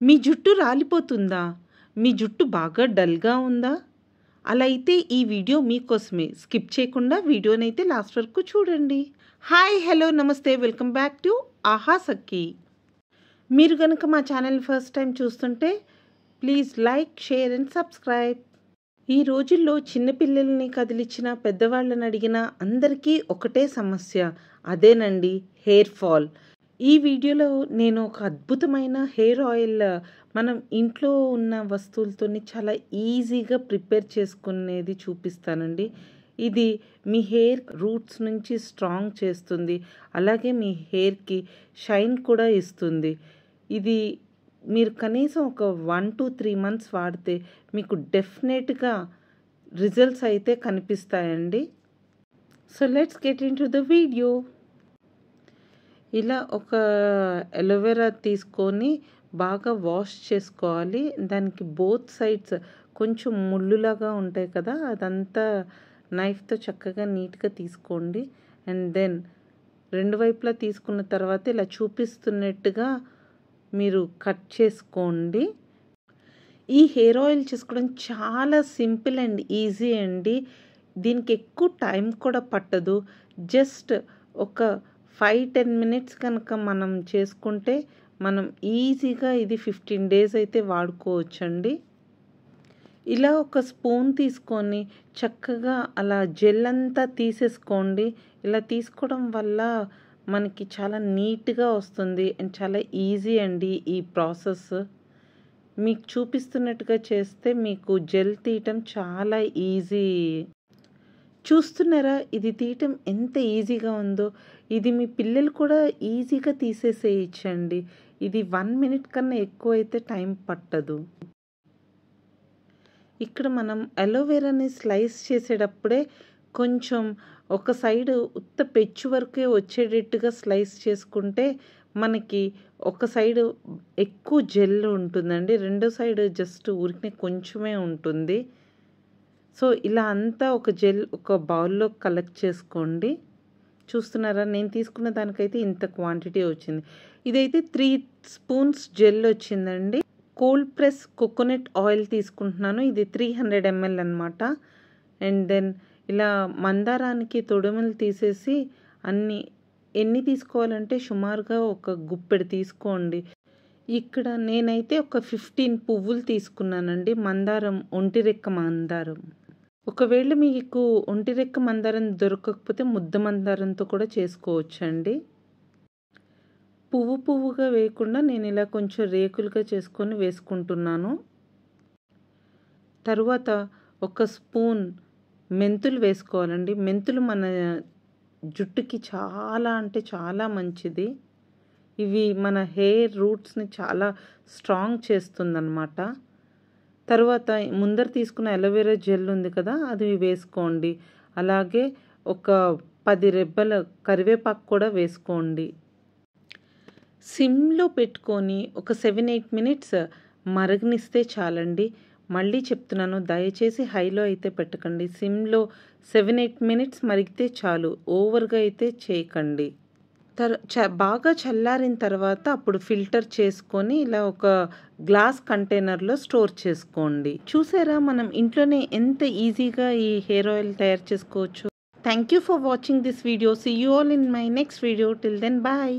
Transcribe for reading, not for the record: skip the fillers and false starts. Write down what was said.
మీ జుట్టు రాలిపోతుందా? మీ జుట్టు బాగా డల్‌గా ఉందా? అలా అయితే ఈ వీడియో మీకోసమే. స్కిప్ చేయకుండా వీడియోనైతే లాస్ట్ వరకు చూడండి. హాయ్! హలో! నమస్తే! వెల్కమ్ బ్యాక్ టు ఆహా సఖీ. మీరు గనుక మా ఛానల్ ఫస్ట్ టైం చూస్తుంటే please like, share and subscribe. ఈ రోజుల్లో చిన్న పిల్లల్ని కదిలిచ్చినా, పెద్దవాళ్ళని అడిగినా అందరికీ ఒకటే సమస్య. అదేనండి హెయిర్ ఫాల్. ఈ వీడియోలో నేను ఒక అద్భుతమైన హెయిర్ ఆయిల్ మనం ఇంట్లో ఉన్న వస్తువులతోని చాలా ఈజీగా ప్రిపేర్ చేసుకునేది చూపిస్తానండి. ఇది మీ హెయిర్ రూట్స్ నుంచి స్ట్రాంగ్ చేస్తుంది. అలాగే మీ హెయిర్‌కి షైన్ కూడా ఇస్తుంది. ఇది మీరు కనీసం ఒక 1-3 మంత్స్ వాడితే మీకు డెఫినెట్‌గా రిజల్ట్స్ అయితే కనిపిస్తాయండి. So let's get into the video. ఇలా ఒక అలోవెరా తీసుకొని బాగా వాష్ చేసుకోవాలి. దానికి బోత్ సైడ్స్ కొంచెం ముళ్ళులాగా ఉంటాయి కదా, అదంతా నైఫ్‌తో చక్కగా నీట్‌గా తీసుకోండి. అండ్ దెన్ రెండు వైపులా తీసుకున్న తర్వాత ఇలా చూపిస్తున్నట్టుగా మీరు కట్ చేసుకోండి. ఈ హెయిర్ ఆయిల్ చేసుకోవడం చాలా సింపుల్ అండ్ ఈజీ అండి. దీనికి ఎక్కువ టైం కూడా పట్టదు. జస్ట్ ఒక 5-10 మినిట్స్ కనుక మనం చేసుకుంటే మనం ఈజీగా ఇది 15 డేస్ అయితే వాడుకోవచ్చండి. ఇలా ఒక స్పూన్ తీసుకొని చక్కగా అలా జెల్ అంతా తీసేసుకోండి. ఇలా తీసుకోవడం వల్ల మనకి చాలా నీట్‌గా వస్తుంది అండ్ చాలా ఈజీ అండి ఈ ప్రాసెస్. మీకు చూపిస్తున్నట్టుగా చేస్తే మీకు జెల్ తీయటం చాలా ఈజీ. చూస్తున్నారా ఇది తీయటం ఎంత ఈజీగా ఉందో? ఇది మీ పిల్లలు కూడా ఈజీగా తీసేసేయచ్చండి. ఇది 1 మినిట్ కన్నా ఎక్కువైతే టైం పట్టదు. ఇక్కడ మనం అలోవెరాని స్లైస్ చేసేటప్పుడే కొంచెం ఒక సైడు ఉత్త పెచ్చు వరకే వచ్చేటట్టుగా స్లైస్ చేసుకుంటే మనకి ఒక సైడు ఎక్కువ జెల్ ఉంటుందండి. రెండో సైడు జస్ట్ ఊరికనే కొంచెమే ఉంటుంది. సో ఇలా అంతా ఒక జెల్ ఒక బౌల్‌లో కలెక్ట్ చేసుకోండి. చూస్తున్నారా? నేను తీసుకున్న దానికైతే ఇంత క్వాంటిటీ వచ్చింది. ఇదైతే 3 స్పూన్స్ జెల్ వచ్చిందండి. కోల్డ్ ప్రెస్ కోకోనట్ ఆయిల్ తీసుకుంటున్నాను. ఇది 300 ml అనమాట. అండ్ దెన్ ఇలా మందారానికి తొడిమలు తీసేసి ఎన్ని తీసుకోవాలంటే సుమారుగా ఒక గుప్పెడు తీసుకోండి. ఇక్కడ నేనైతే ఒక 15 పువ్వులు తీసుకున్నానండి. మందారం, ఒంటిరెక్క మందారం. ఒకవేళ మీకు ఒంటిరెక్క మందారం దొరకకపోతే ముద్ద మందారంతో కూడా చేసుకోవచ్చండి. పువ్వుగా వేయకుండా నేను ఇలా కొంచెం రేకులుగా చేసుకొని వేసుకుంటున్నాను. తరువాత ఒక స్పూన్ మెంతులు వేసుకోవాలండి. మెంతులు మన జుట్టుకి చాలా అంటే చాలా మంచిది. ఇవి మన హెయిర్ రూట్స్‌ని చాలా స్ట్రాంగ్ చేస్తుందన్నమాట. తర్వాత ముందర తీసుకున్న అలోవెరా జెల్ ఉంది కదా, అది వేసుకోండి. అలాగే ఒక 10 రెబ్బల కరివేపాకు కూడా వేసుకోండి. సిమ్‌లో పెట్టుకొని ఒక 7-8 మినిట్స్ మరగనిస్తే చాలండి. మళ్ళీ చెప్తున్నాను, దయచేసి హైలో అయితే పెట్టకండి. సిమ్‌లో 7-8 మినిట్స్ మరిగితే చాలు. ఓవర్‌గా అయితే చేయకండి. బాగా చల్లారిన తర్వాత అప్పుడు ఫిల్టర్ చేసుకొని ఇలా ఒక గ్లాస్ కంటైనర్‌లో స్టోర్ చేసుకోండి. చూసారా మనం ఇంట్లోనే ఎంత ఈజీగా ఈ హెయిర్ ఆయిల్ తయారు చేసుకోవచ్చు. Thank you for watching this video. See you all in my next video. Till then bye.